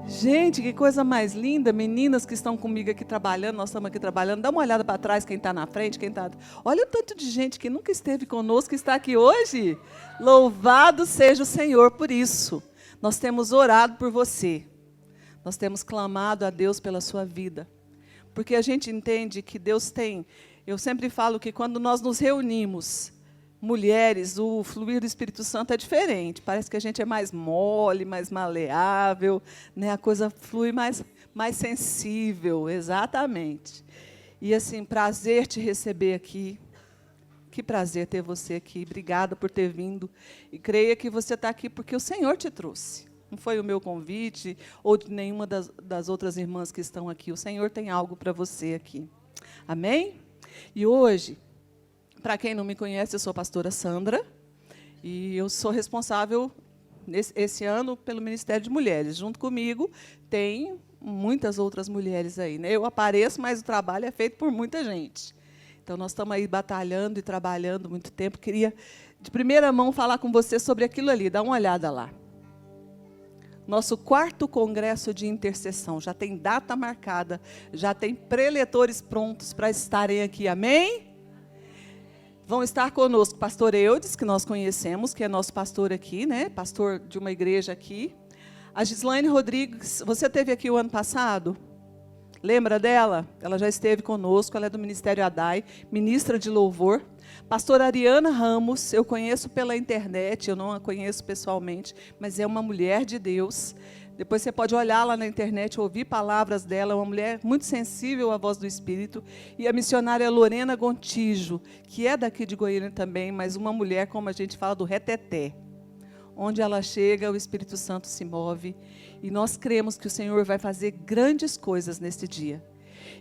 Gente, que coisa mais linda. Meninas que estão comigo aqui trabalhando, nós estamos aqui trabalhando. Dá uma olhada para trás, quem está na frente, quem está... Olha o tanto de gente que nunca esteve conosco, que está aqui hoje. Louvado seja o Senhor por isso. Nós temos orado por você. Nós temos clamado a Deus pela sua vida. Porque a gente entende que Deus tem... Eu sempre falo que quando nós nos reunimos, mulheres, o fluir do Espírito Santo é diferente. Parece que a gente é mais mole, mais maleável, né? A coisa flui mais sensível, exatamente. E, assim, prazer te receber aqui. Que prazer ter você aqui. Obrigada por ter vindo. E creia que você está aqui porque o Senhor te trouxe. Não foi o meu convite ou de nenhuma das outras irmãs que estão aqui. O Senhor tem algo para você aqui. Amém? E hoje, para quem não me conhece, eu sou a pastora Sandra. E eu sou responsável, esse ano, pelo Ministério de Mulheres. Junto comigo, tem muitas outras mulheres aí, né? Eu apareço, mas o trabalho é feito por muita gente. Então, nós estamos aí batalhando e trabalhando muito tempo. Queria, de primeira mão, falar com você sobre aquilo ali. Dá uma olhada lá. Nosso 4º congresso de intercessão. Já tem data marcada. Já tem preletores prontos para estarem aqui. Amém? Vão estar conosco o pastor Eudes, que nós conhecemos, que é nosso pastor aqui, né? Pastor de uma igreja aqui. A Gislaine Rodrigues, você esteve aqui o ano passado? Lembra dela? Ela já esteve conosco, ela é do Ministério Adai, ministra de louvor. Pastora Ariana Ramos, eu conheço pela internet, eu não a conheço pessoalmente, mas é uma mulher de Deus. Depois você pode olhar lá na internet, ouvir palavras dela, é uma mulher muito sensível à voz do Espírito. E a missionária Lorena Gontijo, que é daqui de Goiânia também, mas uma mulher, como a gente fala, do reteté. Onde ela chega, o Espírito Santo se move. E nós cremos que o Senhor vai fazer grandes coisas neste dia.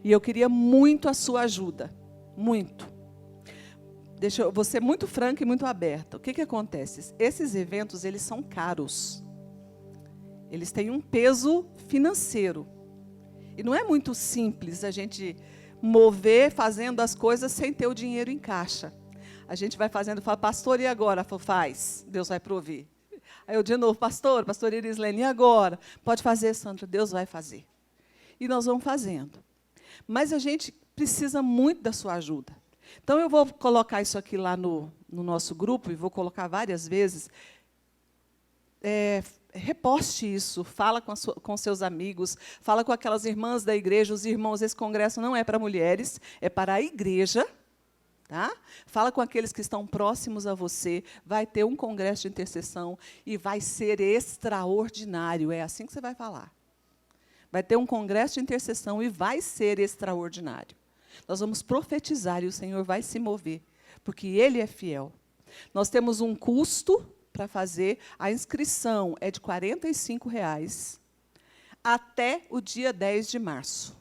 E eu queria muito a sua ajuda. Muito. Eu vou ser muito franca e muito aberta. O que acontece? Esses eventos, eles são caros. Eles têm um peso financeiro. E não é muito simples a gente mover fazendo as coisas sem ter o dinheiro em caixa. A gente vai fazendo, fala, pastor, e agora? Faz, Deus vai prover. Aí eu de novo, pastor Irislene, e agora? Pode fazer, Sandra, Deus vai fazer. E nós vamos fazendo. Mas a gente precisa muito da sua ajuda. Então, eu vou colocar isso aqui lá no nosso grupo, e vou colocar várias vezes. Reposte isso, fala com seus amigos, fala com aquelas irmãs da igreja, os irmãos, esse congresso não é para mulheres, é para a igreja. Tá? Fala com aqueles que estão próximos a você, vai ter um congresso de intercessão e vai ser extraordinário, é assim que você vai falar. Vai ter um congresso de intercessão e vai ser extraordinário. Nós vamos profetizar e o Senhor vai se mover, porque Ele é fiel. Nós temos um custo para fazer, a inscrição é de R$ 45,00 até o dia 10 de março.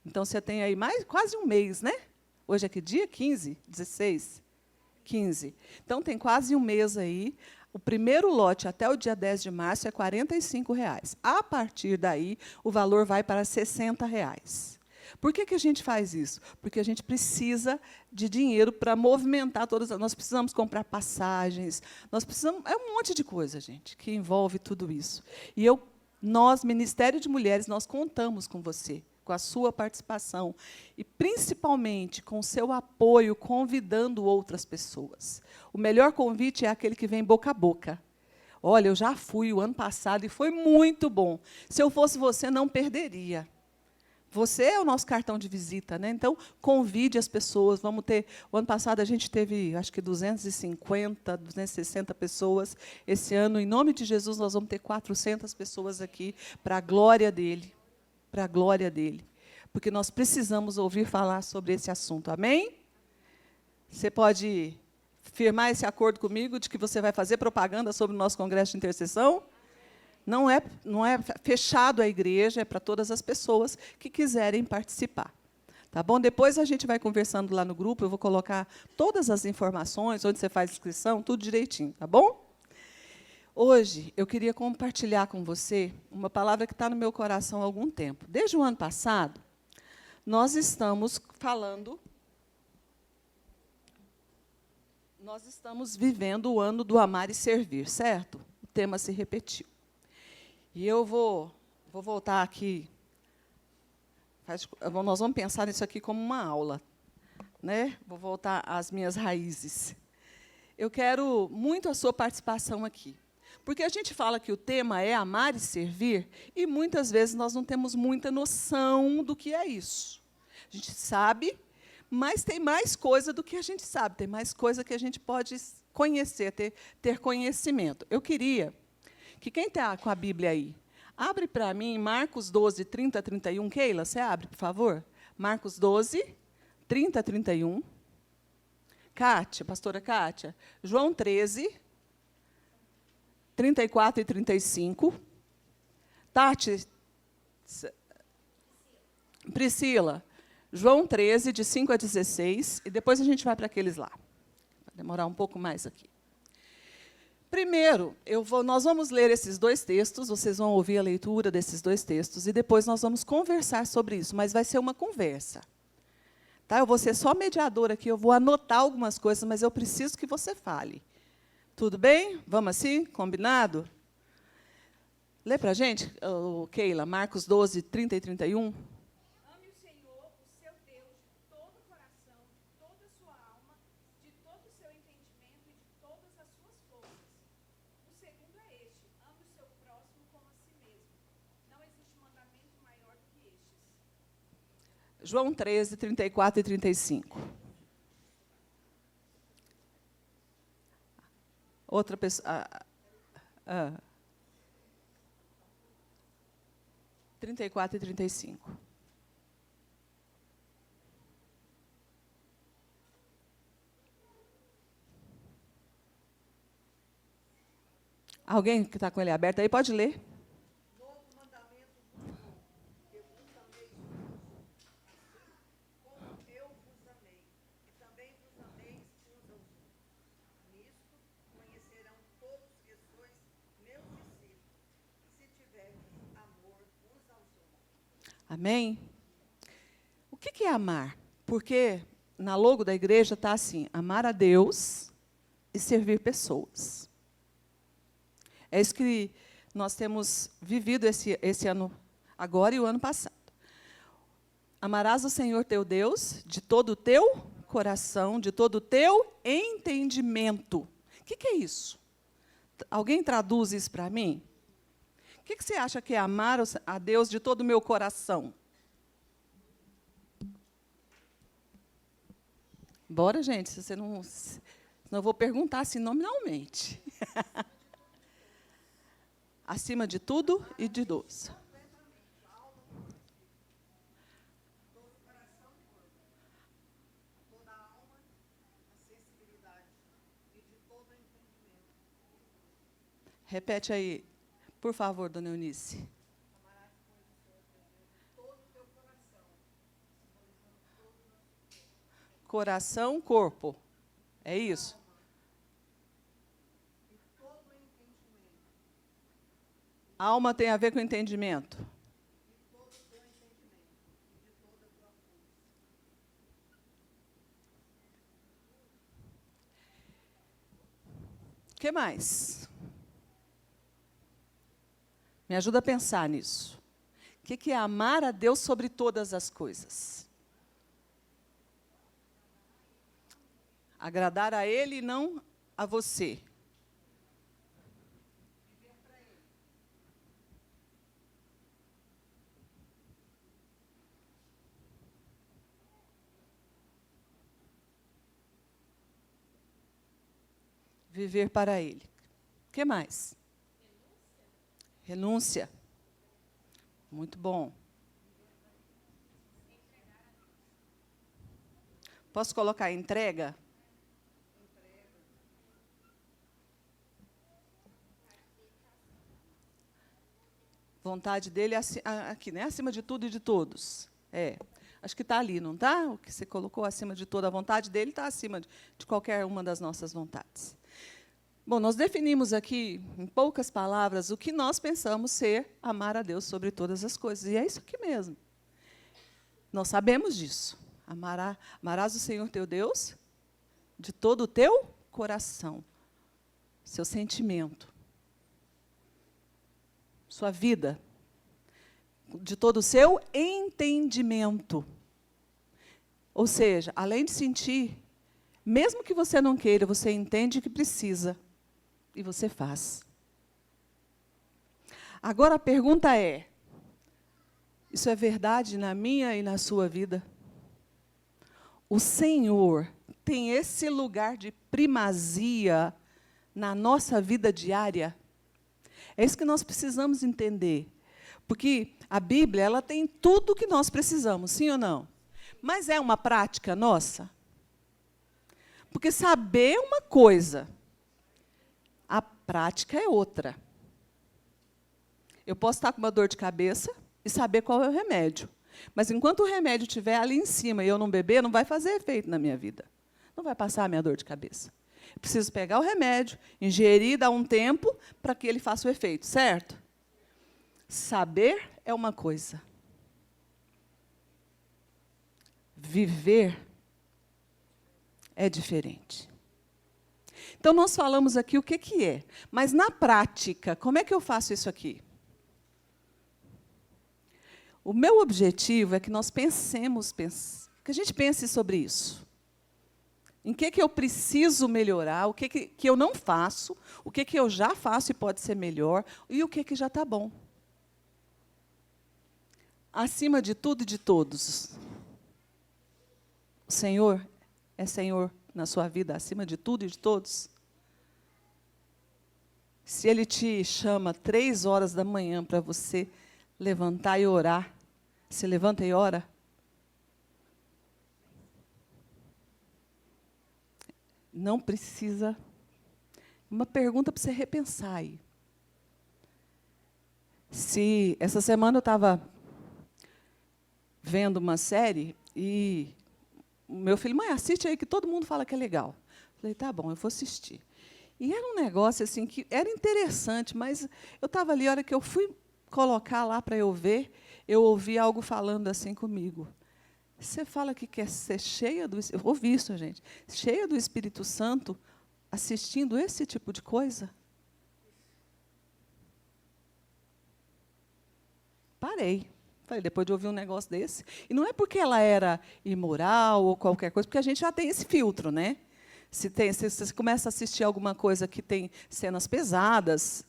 Então, você tem aí quase um mês, né? Hoje é que dia? 15? 16? 15. Então, tem quase um mês aí. O primeiro lote, até o dia 10 de março, é R$ 45,00. A partir daí, o valor vai para R$ 60,00. Por que a gente faz isso? Porque a gente precisa de dinheiro para movimentar todas. Nós precisamos comprar passagens, nós precisamos. É um monte de coisa, gente, que envolve tudo isso. E nós, Ministério de Mulheres, nós contamos com você, com a sua participação e, principalmente, com o seu apoio, convidando outras pessoas. O melhor convite é aquele que vem boca a boca. Olha, eu já fui o ano passado e foi muito bom. Se eu fosse você, não perderia. Você é o nosso cartão de visita, né? Então, convide as pessoas. Vamos ter. O ano passado a gente teve, acho que 250, 260 pessoas. Esse ano, em nome de Jesus, nós vamos ter 400 pessoas aqui para a glória dele. Para a glória dele. Porque nós precisamos ouvir falar sobre esse assunto. Amém? Você pode firmar esse acordo comigo de que você vai fazer propaganda sobre o nosso congresso de intercessão? Não é fechado a igreja, é para todas as pessoas que quiserem participar. Tá bom? Depois a gente vai conversando lá no grupo, eu vou colocar todas as informações, onde você faz inscrição, tudo direitinho, tá bom? Hoje, eu queria compartilhar com você uma palavra que está no meu coração há algum tempo. Desde o ano passado, nós estamos vivendo o ano do amar e servir, certo? O tema se repetiu. E eu vou voltar aqui. Nós vamos pensar nisso aqui como uma aula, né? Vou voltar às minhas raízes. Eu quero muito a sua participação aqui. Porque a gente fala que o tema é amar e servir, e muitas vezes nós não temos muita noção do que é isso. A gente sabe, mas tem mais coisa do que a gente sabe, tem mais coisa que a gente pode conhecer, ter conhecimento. Eu queria que quem está com a Bíblia aí, abre para mim Marcos 12, 30 a 31. Keila, você abre, por favor? Marcos 12, 30 a 31. Kátia, pastora Kátia, João 13, 34 e 35. Tati, Priscila, João 13, de 5 a 16, e depois a gente vai para aqueles lá. Vai demorar um pouco mais aqui. Primeiro, nós vamos ler esses dois textos, vocês vão ouvir a leitura desses dois textos, e depois nós vamos conversar sobre isso, mas vai ser uma conversa. Tá? Eu vou ser só mediadora aqui, eu vou anotar algumas coisas, mas eu preciso que você fale. Tudo bem? Vamos assim? Combinado? Lê para a gente, Keila, Marcos 12, 30 e 31. Ame o Senhor, o seu Deus, de todo o coração, de toda a sua alma, de todo o seu entendimento e de todas as suas forças. O segundo é este: ame o seu próximo como a si mesmo. Não existe mandamento maior do que estes. João 13, 34 e 35. Outra pessoa. 34 e 35. Alguém que está com ele aberto aí pode ler. Novo mandamento vos dou, que vos ameis uns aos outros, como eu vos amei, e também vos ameis uns aos outros. Nisto conhecerão todos que sois meus discípulos, se tiverdes amor uns aos outros. Amém? O que é amar? Porque na logo da igreja está assim: amar a Deus e servir pessoas. É isso que nós temos vivido esse ano, agora e o ano passado. Amarás o Senhor teu Deus de todo o teu coração, de todo o teu entendimento. O que é isso? Alguém traduz isso para mim? O que você acha que é amar a Deus de todo o meu coração? Bora, gente, se você não, senão eu vou perguntar assim nominalmente. Acima de tudo e de todos. Todo o coração e corpo, toda a alma, a sensibilidade e de todo o entendimento. Repete aí, por favor, dona Eunice. Amarás, pois, o Senhor teu Deus de todo o teu coração, simbolizando todo o nosso corpo. Coração, corpo. É isso? E todo o entendimento. Alma tem a ver com entendimento. E todo o teu entendimento. E de toda a tua força. O que mais? Me ajuda a pensar nisso. O que é amar a Deus sobre todas as coisas? Agradar a Ele e não a você. Viver para Ele. Viver para Ele. O que mais? Renúncia. Muito bom. Posso colocar entrega? Vontade dele aqui, né? Acima de tudo e de todos. É. Acho que está ali, não está? O que você colocou acima de toda a vontade dele está acima de qualquer uma das nossas vontades. Bom, nós definimos aqui, em poucas palavras, o que nós pensamos ser amar a Deus sobre todas as coisas. E é isso aqui mesmo. Nós sabemos disso. Amarás o Senhor teu Deus de todo o teu coração, seu sentimento, sua vida, de todo o seu entendimento. Ou seja, além de sentir, mesmo que você não queira, você entende que precisa e você faz. Agora a pergunta é: isso é verdade na minha e na sua vida? O Senhor tem esse lugar de primazia na nossa vida diária? É isso que nós precisamos entender. Porque a Bíblia, ela tem tudo o que nós precisamos, sim ou não? Mas é uma prática nossa? Porque saber é uma coisa, a prática é outra. Eu posso estar com uma dor de cabeça e saber qual é o remédio. Mas enquanto o remédio estiver ali em cima e eu não beber, não vai fazer efeito na minha vida. Não vai passar a minha dor de cabeça. Eu preciso pegar o remédio, ingerir, dar um tempo para que ele faça o efeito, certo? Saber é uma coisa. Viver é diferente. Então, nós falamos aqui o que é. Mas, na prática, como é que eu faço isso aqui? O meu objetivo é que nós pensemos, que a gente pense sobre isso. Em que eu preciso melhorar, o que eu não faço, o que eu já faço e pode ser melhor, e o que já está bom. Acima de tudo e de todos, o Senhor é Senhor na sua vida, acima de tudo e de todos. Se Ele te chama 3 horas da manhã para você levantar e orar, você levanta e ora? Não precisa. Uma pergunta para você repensar aí. Se essa semana eu estava vendo uma série e o meu filho, mãe, assiste aí que todo mundo fala que é legal. Falei, tá bom, eu vou assistir. E era um negócio assim que era interessante, mas eu estava ali, a hora que eu fui colocar lá para eu ver, eu ouvi algo falando assim comigo. Você fala que quer ser cheia do... Eu ouvi isso, gente. Cheia do Espírito Santo, assistindo esse tipo de coisa? Parei. Falei, depois de ouvir um negócio desse. E não é porque ela era imoral ou qualquer coisa, porque a gente já tem esse filtro, né? Se você começa a assistir alguma coisa que tem cenas pesadas,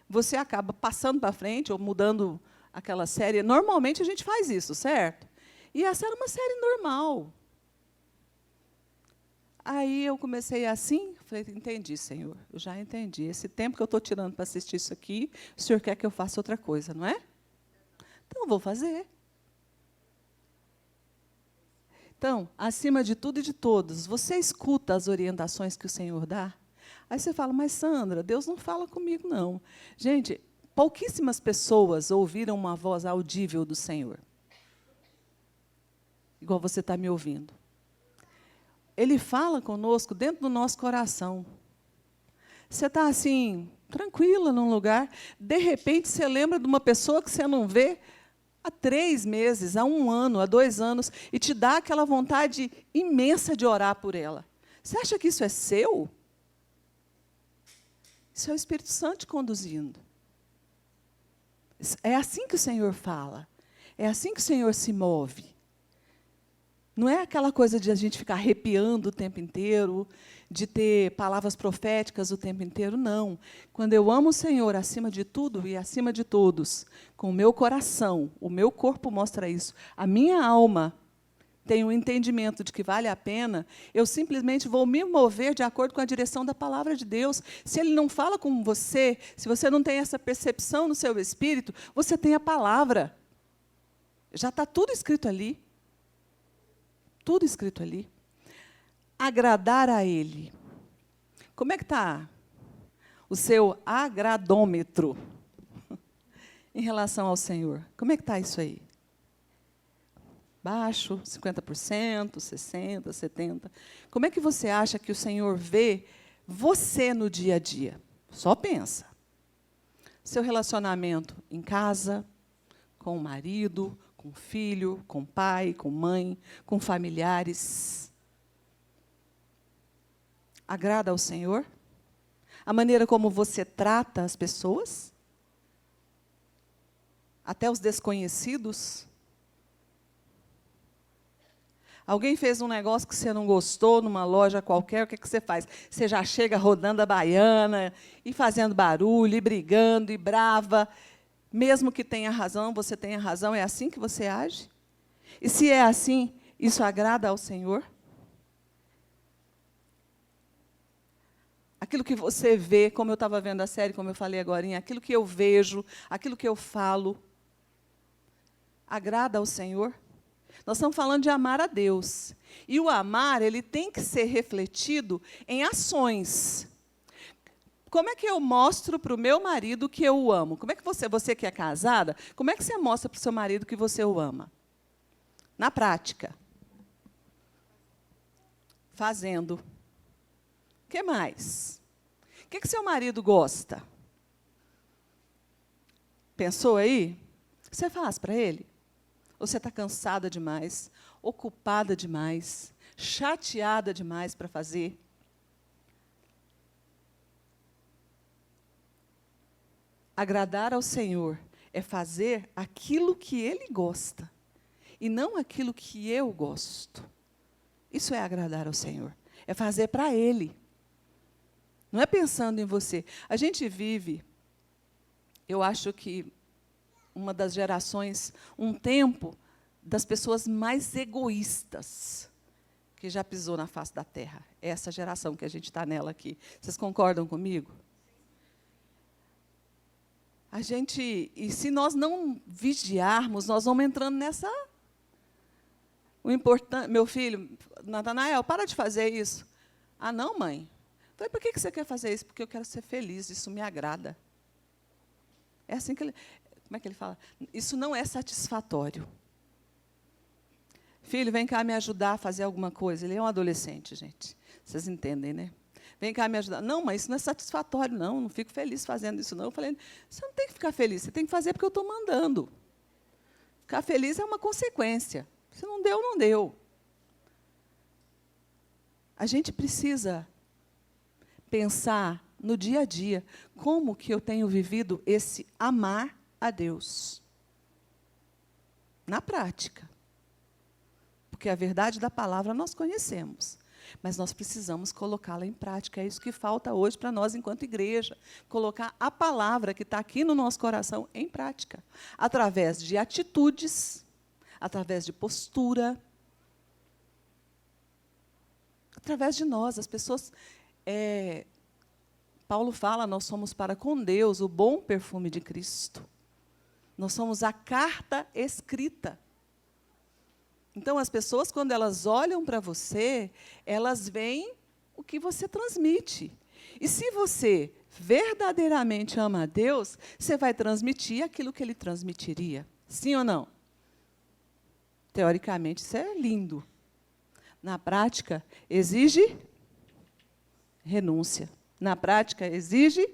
você acaba passando para frente ou mudando aquela série. Normalmente a gente faz isso, certo? E essa era uma série normal. Aí eu comecei assim, falei, entendi, Senhor, eu já entendi. Esse tempo que eu estou tirando para assistir isso aqui, o Senhor quer que eu faça outra coisa, não é? Então, eu vou fazer. Então, acima de tudo e de todos, você escuta as orientações que o Senhor dá? Aí você fala, mas Sandra, Deus não fala comigo, não. Gente, pouquíssimas pessoas ouviram uma voz audível do Senhor. Igual você está me ouvindo. Ele fala conosco dentro do nosso coração. Você está assim, tranquila num lugar, de repente você lembra de uma pessoa que você não vê há 3 meses, há 1 ano, há 2 anos, e te dá aquela vontade imensa de orar por ela. Você acha que isso é seu? Isso é o Espírito Santo te conduzindo. É assim que o Senhor fala. É assim que o Senhor se move. Não é aquela coisa de a gente ficar arrepiando o tempo inteiro, de ter palavras proféticas o tempo inteiro, não. Quando eu amo o Senhor acima de tudo e acima de todos, com o meu coração, o meu corpo mostra isso, a minha alma tem um entendimento de que vale a pena, eu simplesmente vou me mover de acordo com a direção da palavra de Deus. Se Ele não fala com você, se você não tem essa percepção no seu espírito, você tem a palavra. Já está tudo escrito ali. Tudo escrito ali. Agradar a Ele. Como é que está o seu agradômetro em relação ao Senhor? Como é que está isso aí? Baixo, 50%, 60%, 70%. Como é que você acha que o Senhor vê você no dia a dia? Só pensa. Seu relacionamento em casa, com o marido, com o filho, com o pai, com mãe, com familiares. Agrada ao Senhor? A maneira como você trata as pessoas? até os desconhecidos? Alguém fez um negócio que você não gostou numa loja qualquer, o que você faz? Você já chega rodando a baiana, e fazendo barulho, e brigando, e brava. Mesmo que tenha razão, você tenha razão, é assim que você age? E se é assim, isso agrada ao Senhor? Aquilo que você vê, como eu estava vendo a série, como eu falei agora, aquilo que eu vejo, aquilo que eu falo, agrada ao Senhor? Nós estamos falando de amar a Deus. E o amar, ele tem que ser refletido em ações. Como é que eu mostro para o meu marido que eu o amo? Como é que você que é casada, como é que você mostra para o seu marido que você o ama? Na prática. Fazendo. O que mais? O que seu marido gosta? Pensou aí? Você faz para ele? Ou você está cansada demais, ocupada demais, chateada demais para fazer? Agradar ao Senhor é fazer aquilo que Ele gosta, e não aquilo que eu gosto. Isso é agradar ao Senhor. É fazer para Ele. Não é pensando em você. A gente vive, eu acho que uma das gerações, um tempo das pessoas mais egoístas que já pisou na face da terra. É essa geração que a gente está nela aqui. Vocês concordam comigo? E se nós não vigiarmos, nós vamos entrando nessa. O importante, meu filho, Natanael, para de fazer isso. Ah, não, mãe. Falei, por que você quer fazer isso? Porque eu quero ser feliz, isso me agrada. É assim que ele. Como é que ele fala? Isso não é satisfatório. Filho, vem cá me ajudar a fazer alguma coisa. Ele é um adolescente, gente. Vocês entendem, né? Vem cá me ajudar. Não, mas isso não é satisfatório, não fico feliz fazendo isso, não. Eu falei, você não tem que ficar feliz, você tem que fazer porque eu estou mandando. Ficar feliz é uma consequência. Se não deu, não deu. A gente precisa pensar no dia a dia como que eu tenho vivido esse amar a Deus. Na prática. Porque a verdade da palavra nós conhecemos. Mas nós precisamos colocá-la em prática. É isso que falta hoje para nós, enquanto igreja. Colocar a palavra que está aqui no nosso coração em prática. Através de atitudes, através de postura, através de nós. As pessoas... Paulo fala, nós somos para com Deus o bom perfume de Cristo. Nós somos a carta escrita. Então, as pessoas, quando elas olham para você, elas veem o que você transmite. E se você verdadeiramente ama a Deus, você vai transmitir aquilo que Ele transmitiria. Sim ou não? Teoricamente, isso é lindo. Na prática, exige renúncia. Na prática, exige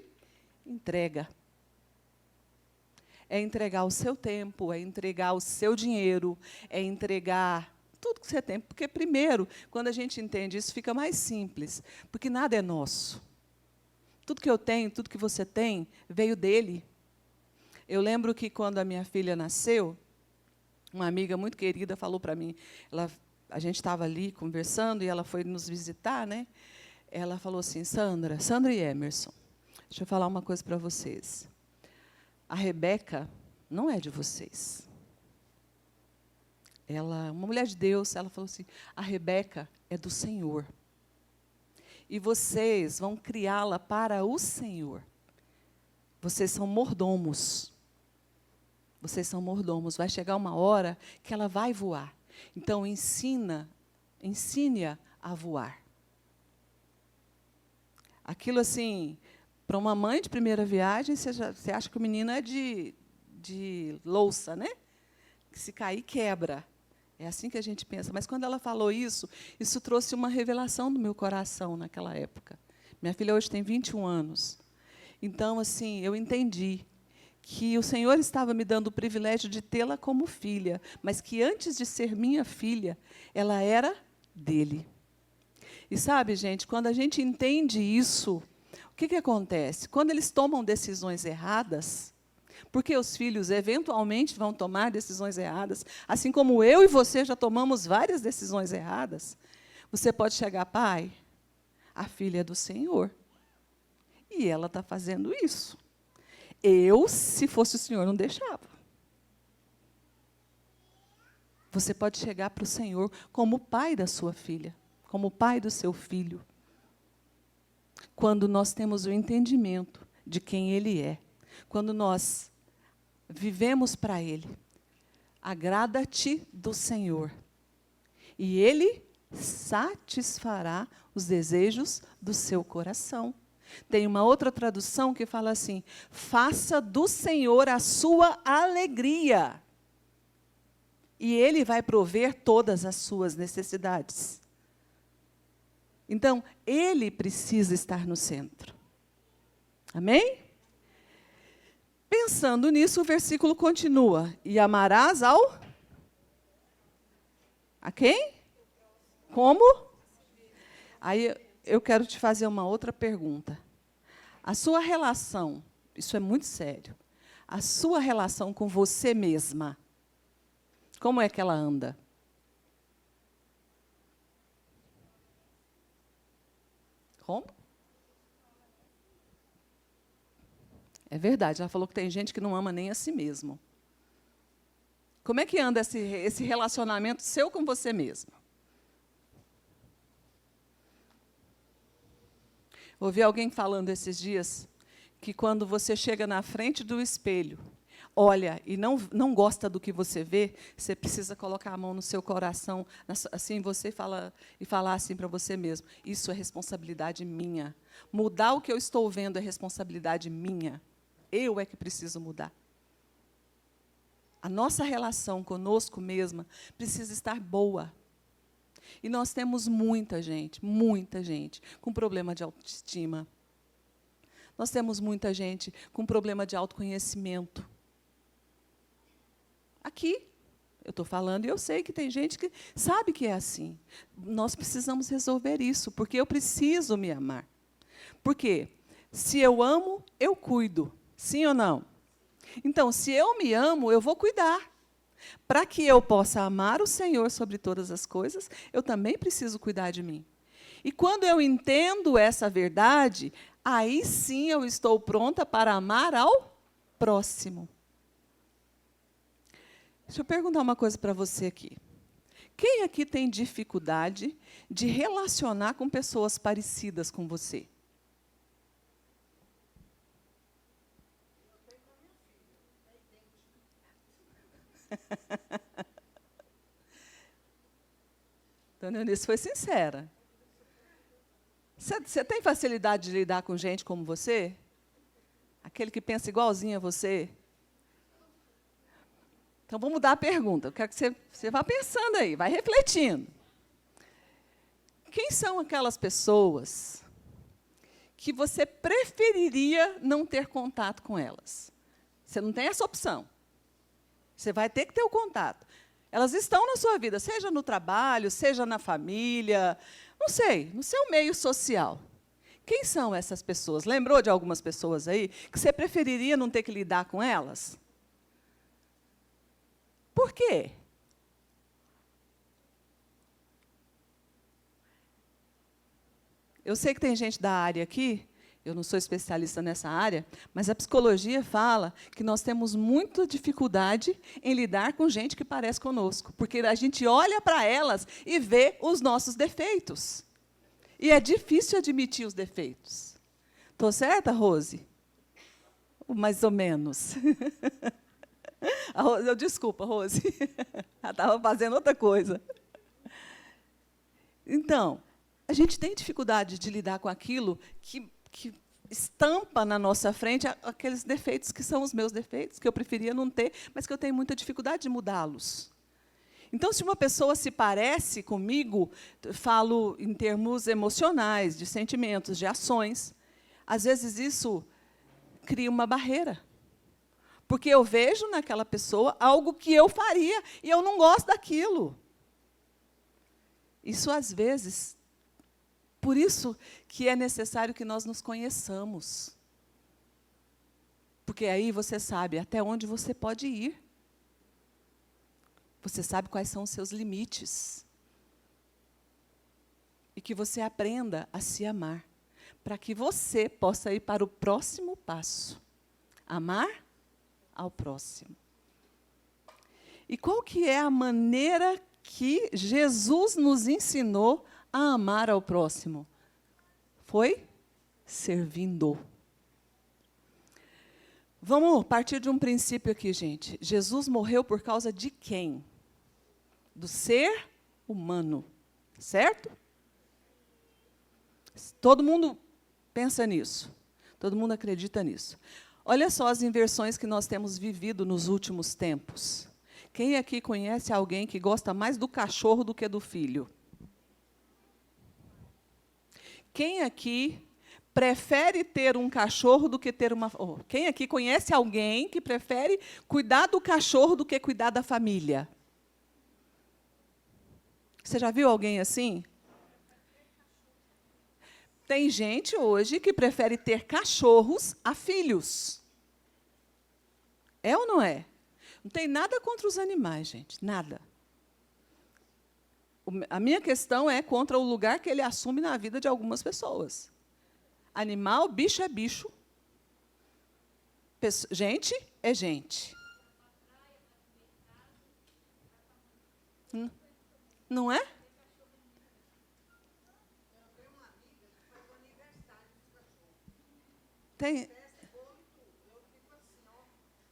entrega. É entregar o seu tempo, é entregar o seu dinheiro, é entregar tudo que você tem. Porque, primeiro, quando a gente entende isso, fica mais simples. Porque nada é nosso. Tudo que eu tenho, tudo que você tem, veio dele. Eu lembro que, quando a minha filha nasceu, uma amiga muito querida falou para mim, a gente estava ali conversando, e ela foi nos visitar, né? Ela falou assim, Sandra e Emerson, deixa eu falar uma coisa para vocês. A Rebeca não é de vocês. Ela, uma mulher de Deus, ela falou assim, a Rebeca é do Senhor. E vocês vão criá-la para o Senhor. Vocês são mordomos. Vocês são mordomos. Vai chegar uma hora que ela vai voar. Então, ensine-a a voar. Aquilo assim... Para uma mãe de primeira viagem, você acha que o menino é de louça, né? Que se cair, quebra. É assim que a gente pensa. Mas, quando ela falou isso trouxe uma revelação do meu coração naquela época. Minha filha hoje tem 21 anos. Então, assim, eu entendi que o Senhor estava me dando o privilégio de tê-la como filha, mas que, antes de ser minha filha, ela era dele. E, sabe, gente, quando a gente entende isso... O que acontece? Quando eles tomam decisões erradas, Porque os filhos, eventualmente, vão tomar decisões erradas, assim como eu e você já tomamos várias decisões erradas. Você pode chegar, pai, a filha é do Senhor, e ela está fazendo isso. Eu, se fosse o Senhor, não deixava. Você pode chegar para o Senhor como pai da sua filha, como pai do seu filho. Quando nós temos o entendimento de quem Ele é, quando nós vivemos para Ele, agrada-te do Senhor, e Ele satisfará os desejos do seu coração. Tem uma outra tradução que fala assim: faça do Senhor a sua alegria, e Ele vai prover todas as suas necessidades. Então, Ele precisa estar no centro. Amém? Pensando nisso, o versículo continua. E amarás ao... A quem? Como? Aí eu quero te fazer uma outra pergunta. A sua relação, isso é muito sério, a sua relação com você mesma, como é que ela anda? Como? É verdade, ela falou que tem gente que não ama nem a si mesmo. Como é que anda esse relacionamento seu com você mesmo? Ouvi alguém falando esses dias que quando você chega na frente do espelho, olha e não gosta do que você vê, você precisa colocar a mão no seu coração, assim você fala e falar assim para você mesmo: isso é responsabilidade minha. Mudar o que eu estou vendo é responsabilidade minha. Eu é que preciso mudar. A nossa relação conosco mesma precisa estar boa. E nós temos muita gente com problema de autoestima. Nós temos muita gente com problema de autoconhecimento. Aqui, eu estou falando e eu sei que tem gente que sabe que é assim. Nós precisamos resolver isso, porque eu preciso me amar. Por quê? Se eu amo, eu cuido. Sim ou não? Então, se eu me amo, eu vou cuidar. Para que eu possa amar o Senhor sobre todas as coisas, eu também preciso cuidar de mim. E quando eu entendo essa verdade, aí sim eu estou pronta para amar ao próximo. Deixa eu perguntar uma coisa para você aqui. Quem aqui tem dificuldade de relacionar com pessoas parecidas com você? Dona Eunice foi sincera. Você tem facilidade de lidar com gente como você? Aquele que pensa igualzinho a você? Então, vou mudar a pergunta. Eu quero que você vá pensando aí, vai refletindo. Quem são aquelas pessoas que você preferiria não ter contato com elas? Você não tem essa opção. Você vai ter que ter o contato. Elas estão na sua vida, seja no trabalho, seja na família, não sei, no seu meio social. Quem são essas pessoas? Lembrou de algumas pessoas aí que você preferiria não ter que lidar com elas? Por quê? Eu sei que tem gente da área aqui, eu não sou especialista nessa área, mas a psicologia fala que nós temos muita dificuldade em lidar com gente que parece conosco, porque a gente olha para elas e vê os nossos defeitos. E é difícil admitir os defeitos. Estou certa, Rose? Mais ou menos. Desculpa, Rose. Ela estava fazendo outra coisa. Então, a gente tem dificuldade de lidar com aquilo que estampa na nossa frente aqueles defeitos que são os meus defeitos, que eu preferia não ter, mas que eu tenho muita dificuldade de mudá-los. Então, se uma pessoa se parece comigo, falo em termos emocionais, de sentimentos, de ações, às vezes isso cria uma barreira. Porque eu vejo naquela pessoa algo que eu faria e eu não gosto daquilo. Isso, às vezes, por isso que é necessário que nós nos conheçamos. Porque aí você sabe até onde você pode ir. Você sabe quais são os seus limites. E que você aprenda a se amar, para que você possa ir para o próximo passo. Amar ao próximo. E qual que é a maneira que Jesus nos ensinou a amar ao próximo? Foi servindo. Vamos partir de um princípio aqui, gente. Jesus morreu por causa de quem? Do ser humano, certo? Todo mundo pensa nisso. Todo mundo acredita nisso. Olha só as inversões que nós temos vivido nos últimos tempos. Quem aqui conhece alguém que gosta mais do cachorro do que do filho? Quem aqui prefere ter um cachorro do que ter uma... Quem aqui conhece alguém que prefere cuidar do cachorro do que cuidar da família? Você já viu alguém assim? Tem gente hoje que prefere ter cachorros a filhos. É ou não é? Não tem nada contra os animais, gente, nada. A minha questão é contra o lugar que ele assume na vida de algumas pessoas. Animal, bicho é bicho. Gente é gente. Não é? Tem.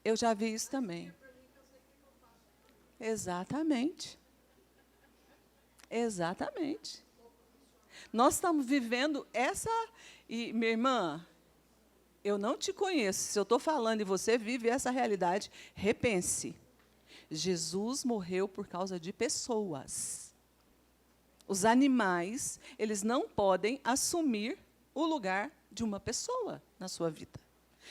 Eu já vi isso também. Exatamente. Exatamente. Nós estamos vivendo essa... E, minha irmã, eu não te conheço. Se eu estou falando e você vive essa realidade, repense. Jesus morreu por causa de pessoas. Os animais, eles não podem assumir o lugar de uma pessoa na sua vida.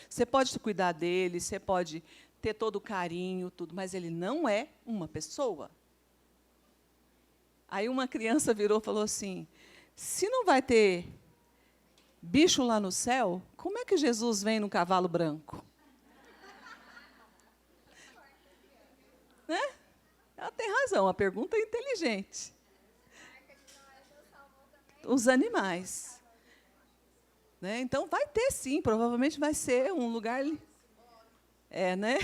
Você pode cuidar dele, você pode ter todo o carinho, tudo, mas ele não é uma pessoa. Aí uma criança virou e falou assim, se não vai ter bicho lá no céu, como é que Jesus vem no cavalo branco? Né? Ela tem razão, a pergunta é inteligente. Os animais. Né? Então, vai ter sim, provavelmente vai ser um lugar... né?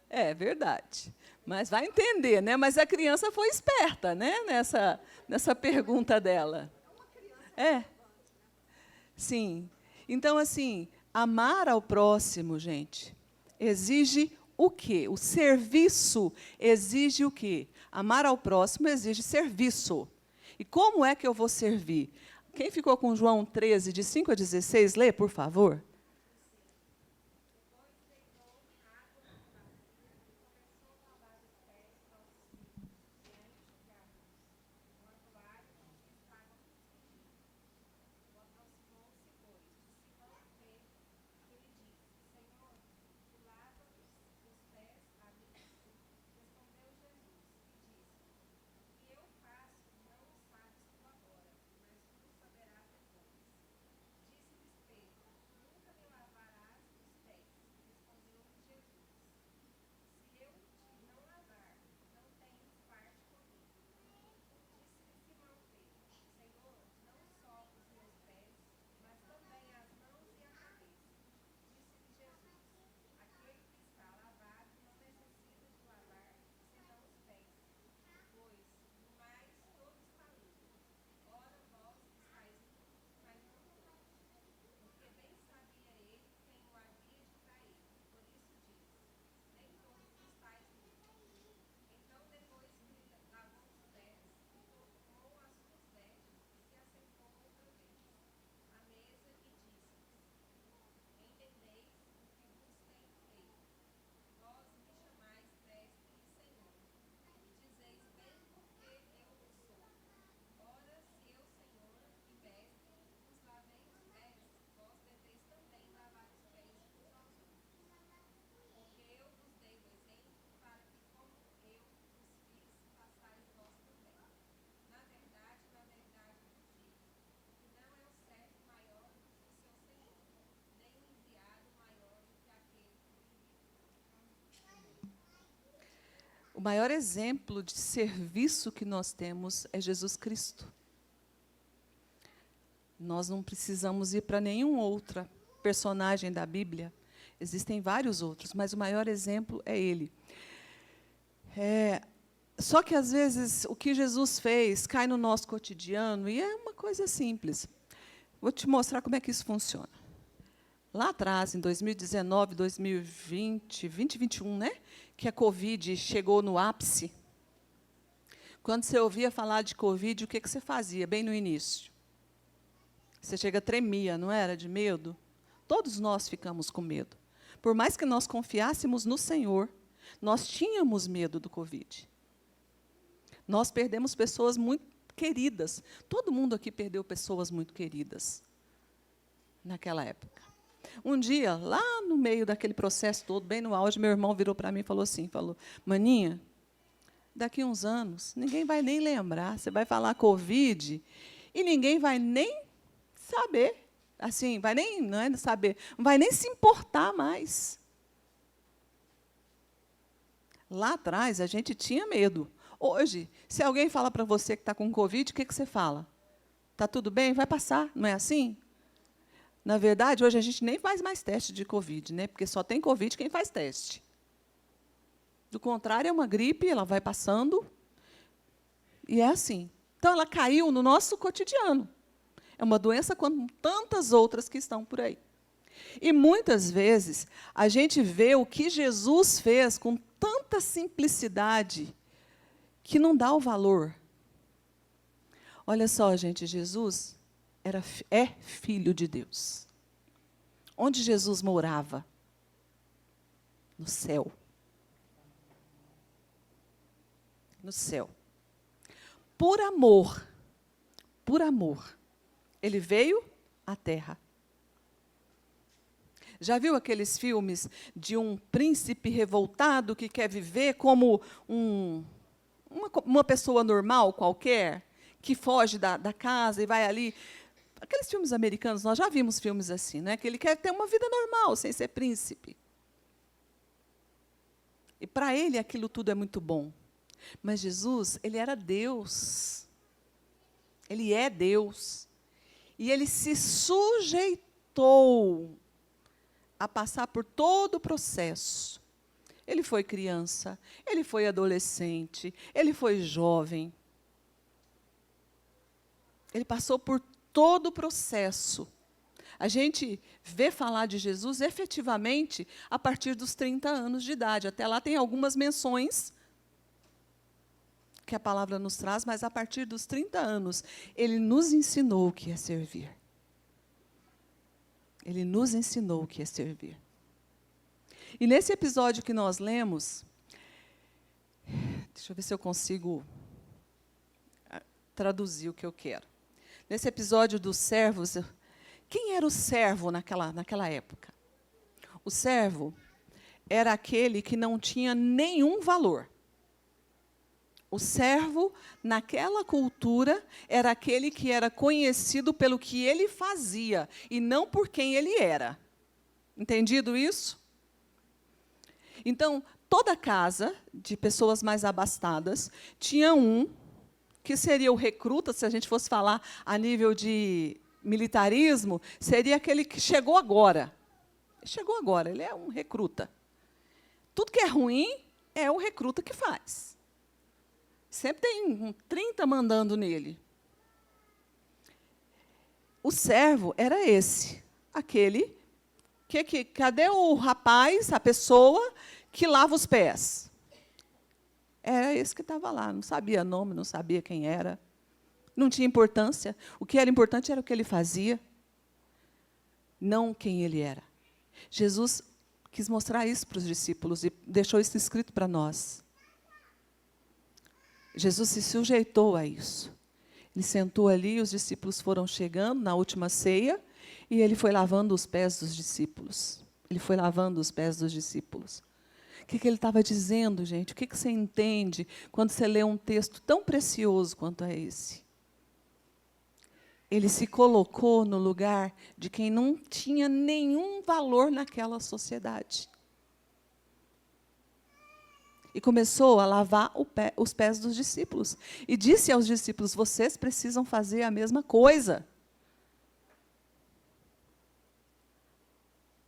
É verdade. Mas vai entender, né? Mas a criança foi esperta, né? Nessa pergunta dela. É. Sim. Então, assim, amar ao próximo, gente, exige o quê? O serviço exige o quê? Amar ao próximo exige serviço. E como é que eu vou servir? Quem ficou com João 13, de 5 a 16, lê, por favor. O maior exemplo de serviço que nós temos é Jesus Cristo. Nós não precisamos ir para nenhum outro personagem da Bíblia. Existem vários outros, mas o maior exemplo é Ele. Só que, às vezes, o que Jesus fez cai no nosso cotidiano, e é uma coisa simples. Vou te mostrar como é que isso funciona. Lá atrás, em 2019, 2020, 2021, né, que a Covid chegou no ápice, quando você ouvia falar de Covid, o que você fazia, bem no início? Você tremia, não era, de medo? Todos nós ficamos com medo. Por mais que nós confiássemos no Senhor, nós tínhamos medo do Covid. Nós perdemos pessoas muito queridas. Todo mundo aqui perdeu pessoas muito queridas naquela época. Um dia, lá no meio daquele processo todo, bem no auge, meu irmão virou para mim e falou assim, Maninha, daqui uns anos, ninguém vai nem lembrar, você vai falar Covid e ninguém vai nem saber, assim, vai nem, não é saber, não vai nem se importar mais. Lá atrás, a gente tinha medo. Hoje, se alguém fala para você que está com Covid, o que você fala? Está tudo bem? Vai passar, não é assim? Na verdade, hoje a gente nem faz mais teste de Covid, né? Porque só tem Covid quem faz teste. Do contrário, é uma gripe, ela vai passando, e é assim. Então, ela caiu no nosso cotidiano. É uma doença como tantas outras que estão por aí. E, muitas vezes, a gente vê o que Jesus fez com tanta simplicidade que não dá o valor. Olha só, gente, Jesus é filho de Deus. Onde Jesus morava? No céu. No céu. Por amor, ele veio à terra. Já viu aqueles filmes de um príncipe revoltado que quer viver como uma pessoa normal qualquer, que foge da casa e vai ali? Aqueles filmes americanos, nós já vimos filmes assim, né? Que ele quer ter uma vida normal, sem ser príncipe. E, para ele, aquilo tudo é muito bom. Mas Jesus, ele era Deus. Ele é Deus. E ele se sujeitou a passar por todo o processo. Ele foi criança, ele foi adolescente, ele foi jovem. Ele passou por todo o processo. A gente vê falar de Jesus efetivamente a partir dos 30 anos de idade. Até lá tem algumas menções que a palavra nos traz, mas a partir dos 30 anos, ele nos ensinou o que é servir. Ele nos ensinou o que é servir. E nesse episódio que nós lemos, deixa eu ver se eu consigo traduzir o que eu quero. Nesse episódio dos servos, quem era o servo naquela época? O servo era aquele que não tinha nenhum valor. O servo, naquela cultura, era aquele que era conhecido pelo que ele fazia, e não por quem ele era. Entendido isso? Então, toda casa de pessoas mais abastadas tinha um que seria o recruta, se a gente fosse falar a nível de militarismo, seria aquele que chegou agora. Chegou agora, ele é um recruta. Tudo que é ruim é o recruta que faz. Sempre tem 30 mandando nele. O servo era esse, aquele cadê o rapaz, a pessoa que lava os pés? Era esse que estava lá, não sabia nome, não sabia quem era, não tinha importância. O que era importante era o que ele fazia, não quem ele era. Jesus quis mostrar isso para os discípulos e deixou isso escrito para nós. Jesus se sujeitou a isso. Ele sentou ali, os discípulos foram chegando na última ceia, e ele foi lavando os pés dos discípulos. Ele foi lavando os pés dos discípulos. O que ele estava dizendo, gente? O que você entende quando você lê um texto tão precioso quanto é esse? Ele se colocou no lugar de quem não tinha nenhum valor naquela sociedade. E começou a lavar os pés dos discípulos. E disse aos discípulos: vocês precisam fazer a mesma coisa.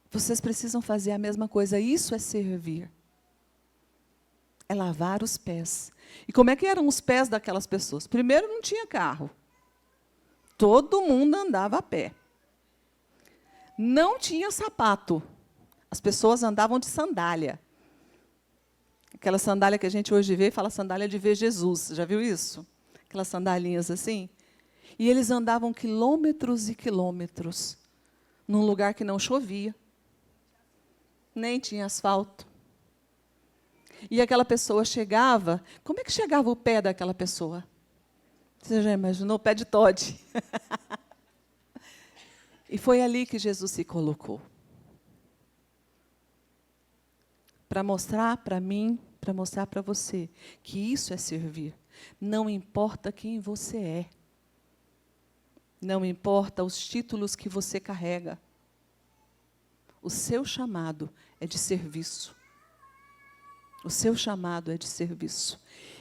Vocês precisam fazer a mesma coisa. Isso é servir. É lavar os pés. E como é que eram os pés daquelas pessoas? Primeiro, não tinha carro. Todo mundo andava a pé. Não tinha sapato. As pessoas andavam de sandália. Aquela sandália que a gente hoje vê, fala sandália de ver Jesus. Já viu isso? Aquelas sandalinhas assim. E eles andavam quilômetros e quilômetros num lugar que não chovia. Nem tinha asfalto. E aquela pessoa chegava... Como é que chegava o pé daquela pessoa? Você já imaginou? O pé de Todd. E foi ali que Jesus se colocou. Para mostrar para mim, para mostrar para você, que isso é servir. Não importa quem você é. Não importa os títulos que você carrega. O seu chamado é de serviço. O seu chamado é de serviço.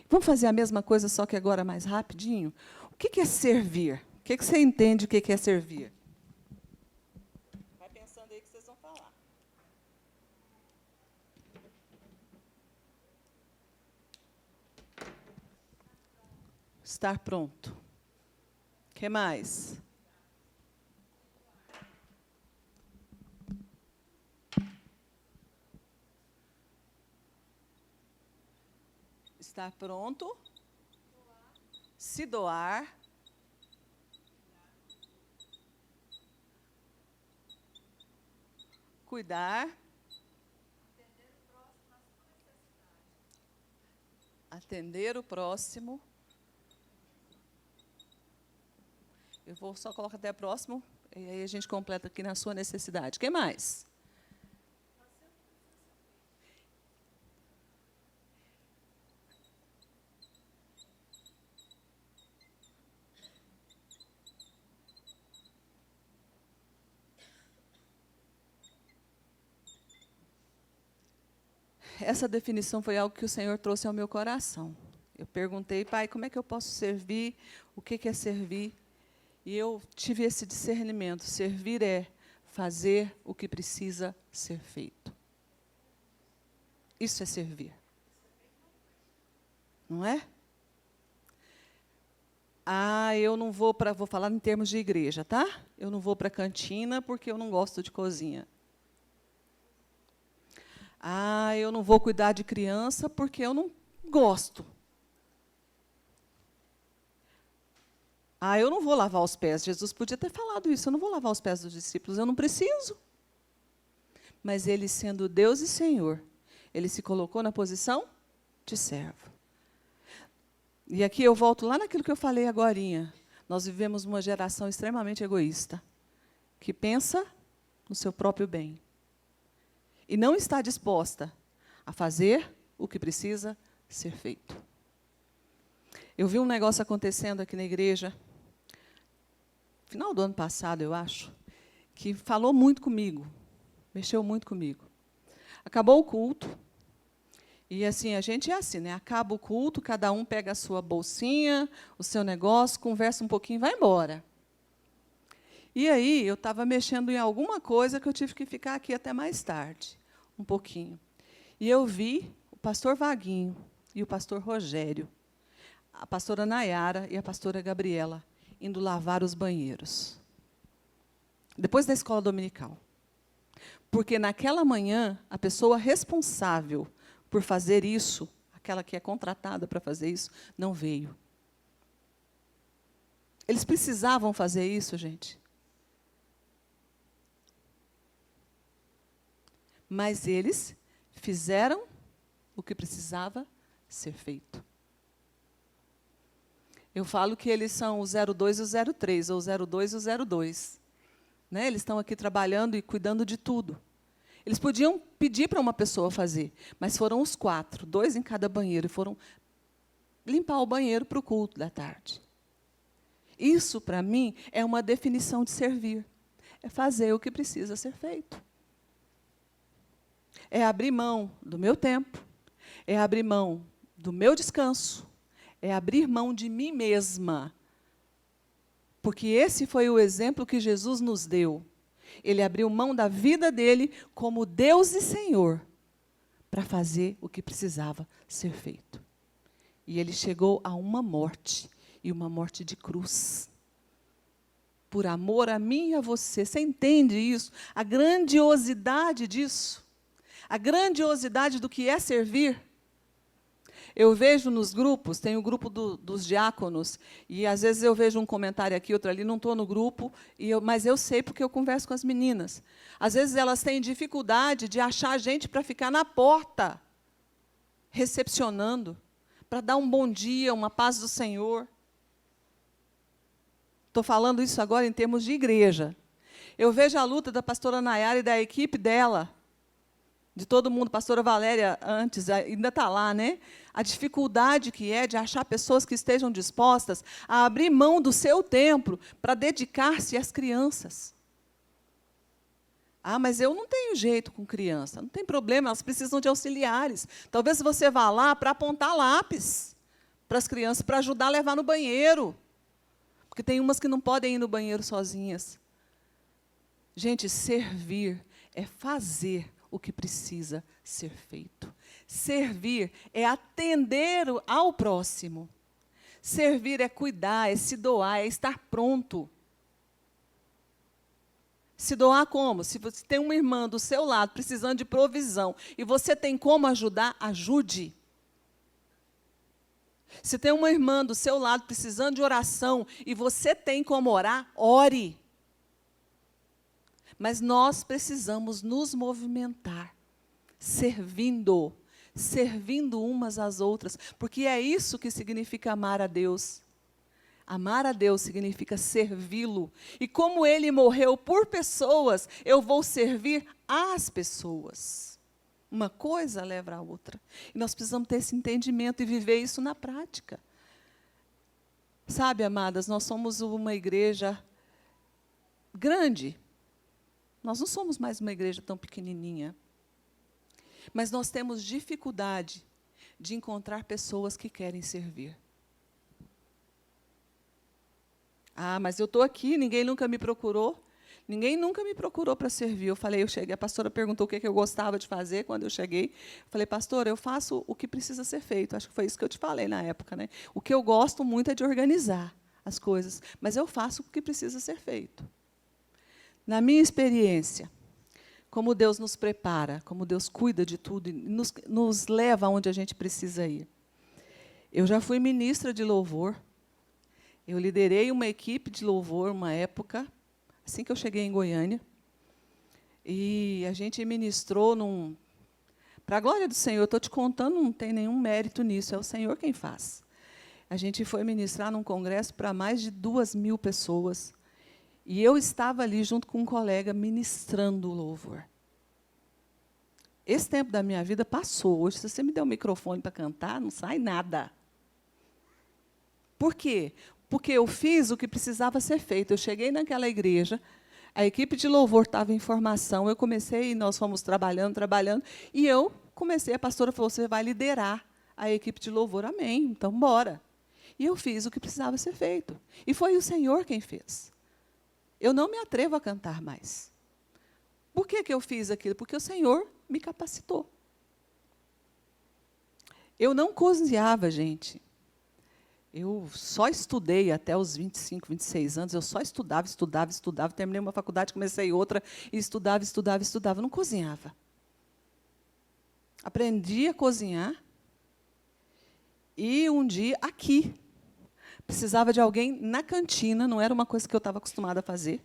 Vamos fazer a mesma coisa, só que agora mais rapidinho? O que é servir? O que você entende o que é servir? Vai pensando aí que vocês vão falar. Estar pronto. O que mais? Estar pronto, se doar, cuidar, atender o próximo. Eu vou só colocar até próximo, e aí a gente completa aqui na sua necessidade. Quem mais? Essa definição foi algo que o Senhor trouxe ao meu coração. Eu perguntei: Pai, como é que eu posso servir? O que é servir? E eu tive esse discernimento. Servir é fazer o que precisa ser feito. Isso é servir. Não é? Eu não vou para... Vou falar em termos de igreja, tá? Eu não vou para a cantina porque eu não gosto de cozinha. Eu não vou cuidar de criança porque eu não gosto. Eu não vou lavar os pés. Jesus podia ter falado isso. Eu não vou lavar os pés dos discípulos. Eu não preciso. Mas ele, sendo Deus e Senhor, ele se colocou na posição de servo. E aqui eu volto lá naquilo que eu falei agorinha. Nós vivemos uma geração extremamente egoísta, que pensa no seu próprio bem. E não está disposta a fazer o que precisa ser feito. Eu vi um negócio acontecendo aqui na igreja, final do ano passado, eu acho, que falou muito comigo, mexeu muito comigo. Acabou o culto, e assim, a gente é assim, né? Acaba o culto, cada um pega a sua bolsinha, o seu negócio, conversa um pouquinho e vai embora. E aí, eu estava mexendo em alguma coisa que eu tive que ficar aqui até mais tarde, um pouquinho. E eu vi o pastor Vaguinho e o pastor Rogério, a pastora Nayara e a pastora Gabriela, indo lavar os banheiros. Depois da escola dominical. Porque naquela manhã, a pessoa responsável por fazer isso, aquela que é contratada para fazer isso, não veio. Eles precisavam fazer isso, gente. Mas eles fizeram o que precisava ser feito. Eu falo que eles são o 02 e o 03, ou o 02 e o 02. Né? Eles estão aqui trabalhando e cuidando de tudo. Eles podiam pedir para uma pessoa fazer, mas foram os 4, 2 em cada banheiro, e foram limpar o banheiro para o culto da tarde. Isso, para mim, é uma definição de servir. É fazer o que precisa ser feito. É abrir mão do meu tempo, É abrir mão do meu descanso, é abrir mão de mim mesma. Porque esse foi o exemplo que Jesus nos deu. Ele abriu mão da vida dele como Deus e Senhor para fazer o que precisava ser feito. E ele chegou a uma morte, e uma morte de cruz. Por amor a mim e a você. Você entende isso? A grandiosidade disso? A grandiosidade do que é servir? Eu vejo nos grupos, tem o grupo dos diáconos, e às vezes eu vejo um comentário aqui, outro ali, não estou no grupo, mas eu sei porque eu converso com as meninas. Às vezes elas têm dificuldade de achar gente para ficar na porta, recepcionando, para dar um bom dia, uma paz do Senhor. Estou falando isso agora em termos de igreja. Eu vejo a luta da pastora Nayara e da equipe dela, de todo mundo, pastora Valéria antes, ainda está lá, né? A dificuldade que é de achar pessoas que estejam dispostas a abrir mão do seu tempo para dedicar-se às crianças. Ah, mas eu não tenho jeito com criança. Não tem problema, elas precisam de auxiliares. Talvez você vá lá para apontar lápis para as crianças, para ajudar a levar no banheiro. Porque tem umas que não podem ir no banheiro sozinhas. Gente, servir é fazer o que precisa ser feito. Servir é atender ao próximo. Servir é cuidar, é se doar, é estar pronto. Se doar como? Se você tem uma irmã do seu lado precisando de provisão e você tem como ajudar, ajude. Se tem uma irmã do seu lado precisando de oração e você tem como orar, ore. Mas nós precisamos nos movimentar, servindo umas às outras, porque é isso que significa amar a Deus. Amar a Deus significa servi-lo. E como Ele morreu por pessoas, eu vou servir às pessoas. Uma coisa leva a outra. E nós precisamos ter esse entendimento e viver isso na prática. Sabe, amadas, nós somos uma igreja grande. Nós não somos mais uma igreja tão pequenininha. Mas nós temos dificuldade de encontrar pessoas que querem servir. Ah, mas eu estou aqui, ninguém nunca me procurou. Ninguém nunca me procurou para servir. Eu falei, eu cheguei, a pastora perguntou o que eu gostava de fazer quando eu cheguei. Eu falei, pastora, eu faço o que precisa ser feito. Acho que foi isso que eu te falei na época, né? O que eu gosto muito é de organizar as coisas, mas eu faço o que precisa ser feito. Na minha experiência, como Deus nos prepara, como Deus cuida de tudo e nos leva aonde a gente precisa ir. Eu já fui ministra de louvor. Eu liderei uma equipe de louvor, uma época, assim que eu cheguei em Goiânia. E a gente ministrou para a glória do Senhor, eu estou te contando, não tem nenhum mérito nisso, é o Senhor quem faz. A gente foi ministrar num congresso para mais de 2.000 pessoas. E eu estava ali junto com um colega ministrando o louvor. Esse tempo da minha vida passou. Hoje, se você me der um microfone para cantar, não sai nada. Por quê? Porque eu fiz o que precisava ser feito. Eu cheguei naquela igreja, a equipe de louvor estava em formação, eu comecei, nós fomos trabalhando, e eu comecei, a pastora falou, você vai liderar a equipe de louvor, amém, então bora. E eu fiz o que precisava ser feito. E foi o Senhor quem fez. Eu não me atrevo a cantar mais. Por que eu fiz aquilo? Porque o Senhor me capacitou. Eu não cozinhava, gente. Eu só estudei até os 25, 26 anos, eu só estudava, terminei uma faculdade, comecei outra, e estudava, não cozinhava. Aprendi a cozinhar, e um dia, aqui, precisava de alguém na cantina, não era uma coisa que eu estava acostumada a fazer,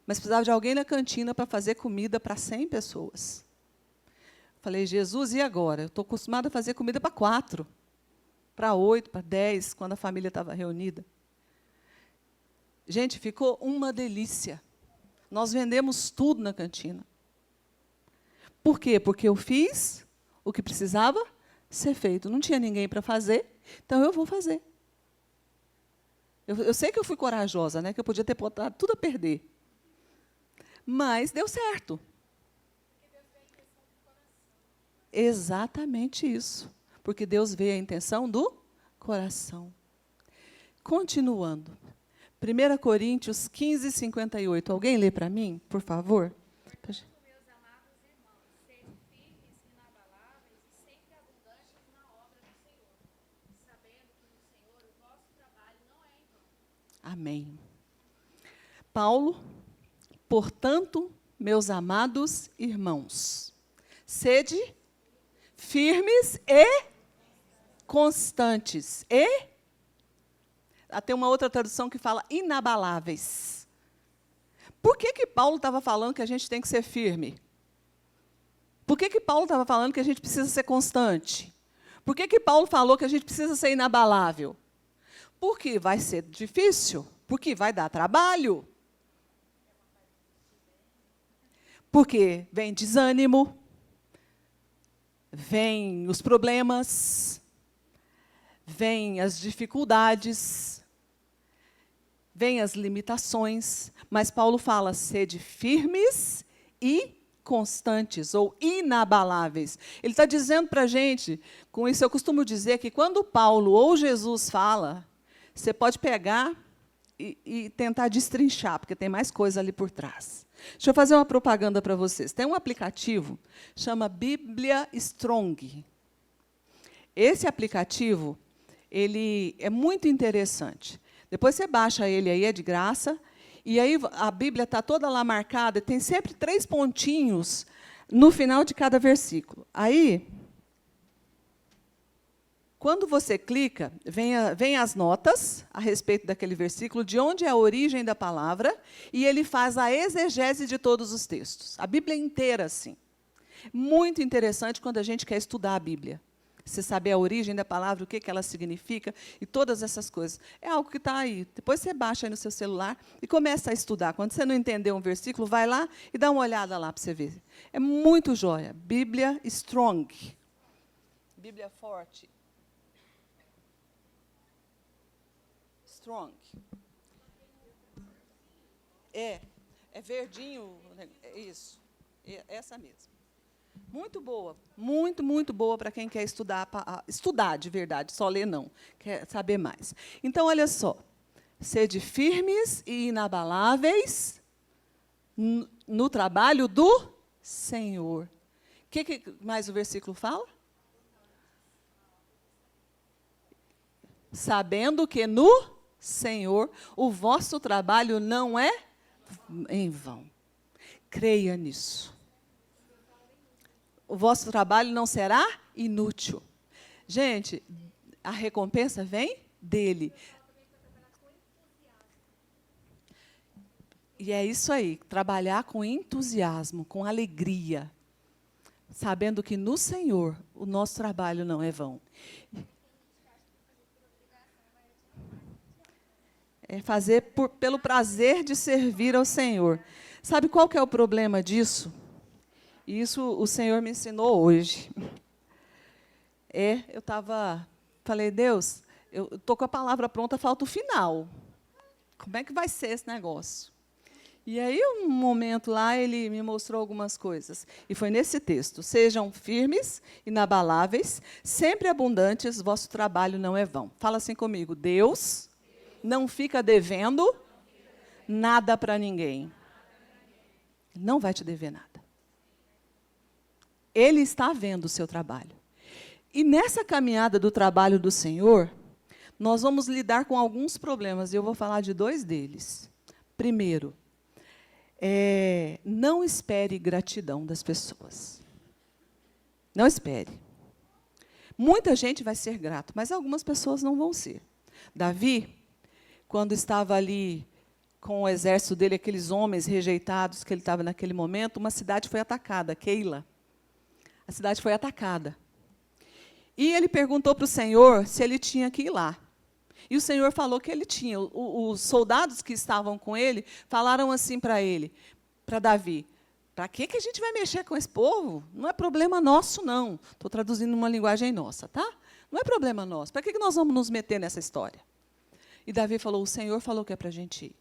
mas precisava de alguém na cantina para fazer comida para 100 pessoas. Falei, Jesus, e agora? Eu estou acostumada a fazer comida para 4. Para 8, para 10, quando a família estava reunida. Gente, ficou uma delícia. Nós vendemos tudo na cantina. Por quê? Porque eu fiz o que precisava ser feito. Não tinha ninguém para fazer, então eu vou fazer. Eu sei que eu fui corajosa, né, que eu podia ter botado tudo a perder. Mas deu certo. Exatamente isso. porque Deus vê a intenção do coração. Continuando. 1 Coríntios 15, 58. Alguém lê para mim, por favor? Portanto, meus amados irmãos, sede firmes, inabaláveis e sempre abundantes na obra do Senhor, sabendo que no Senhor o vosso trabalho não é em vão. Amém. Paulo, portanto, meus amados irmãos, sede firmes e constantes. Tem uma outra tradução que fala inabaláveis. Por que Paulo estava falando que a gente tem que ser firme? Por que Paulo estava falando que a gente precisa ser constante? Por que Paulo falou que a gente precisa ser inabalável? Porque vai ser difícil, porque vai dar trabalho. Porque vem desânimo, vem os problemas, vem as dificuldades, vem as limitações, mas Paulo fala, sede firmes e constantes, ou inabaláveis. Ele está dizendo para a gente, com isso eu costumo dizer que quando Paulo ou Jesus fala, você pode pegar e tentar destrinchar, porque tem mais coisa ali por trás. Deixa eu fazer uma propaganda para vocês. Tem um aplicativo, chama Bíblia Strong. Esse aplicativo, ele é muito interessante. Depois você baixa ele aí, é de graça, e aí a Bíblia está toda lá marcada, tem sempre 3 pontinhos no final de cada versículo. Aí, quando você clica, vem as notas a respeito daquele versículo, de onde é a origem da palavra, e ele faz a exegese de todos os textos. A Bíblia inteira, assim. Muito interessante quando a gente quer estudar a Bíblia. Você saber a origem da palavra, o que ela significa, e todas essas coisas. É algo que está aí. Depois você baixa aí no seu celular e começa a estudar. Quando você não entender um versículo, vai lá e dá uma olhada lá para você ver. É muito joia. Bíblia Strong. Bíblia forte. Strong. É verdinho, é isso. Essa mesmo. Muito boa, muito boa para quem quer estudar de verdade, só ler não, quer saber mais. Então, olha só, sede firmes e inabaláveis no trabalho do Senhor. O que mais o versículo fala? Sabendo que no Senhor o vosso trabalho não é em vão. Creia nisso. O vosso trabalho não será inútil. Gente, a recompensa vem dele. E é isso aí, trabalhar com entusiasmo, com alegria, sabendo que no Senhor o nosso trabalho não é vão. É fazer pelo prazer de servir ao Senhor. Sabe qual que é o problema disso? Isso o Senhor me ensinou hoje. Eu falei, Deus, eu estou com a palavra pronta, falta o final. Como é que vai ser esse negócio? E aí, um momento lá, ele me mostrou algumas coisas. E foi nesse texto. Sejam firmes, inabaláveis, sempre abundantes, vosso trabalho não é vão. Fala assim comigo, Deus não fica devendo nada para ninguém. Não vai te dever nada. Ele está vendo o seu trabalho. E nessa caminhada do trabalho do Senhor, nós vamos lidar com alguns problemas, e eu vou falar de 2 deles. Primeiro, não espere gratidão das pessoas. Não espere. Muita gente vai ser grato, mas algumas pessoas não vão ser. Davi, quando estava ali com o exército dele, aqueles homens rejeitados que ele estava naquele momento, uma cidade foi atacada, Keila. A cidade foi atacada. E ele perguntou para o Senhor se ele tinha que ir lá. E o Senhor falou que ele tinha. Os soldados que estavam com ele falaram assim para ele, para Davi, para que a gente vai mexer com esse povo? Não é problema nosso, não. Estou traduzindo uma linguagem nossa, tá? Não é problema nosso. Para que nós vamos nos meter nessa história? E Davi falou, o Senhor falou que é para a gente ir.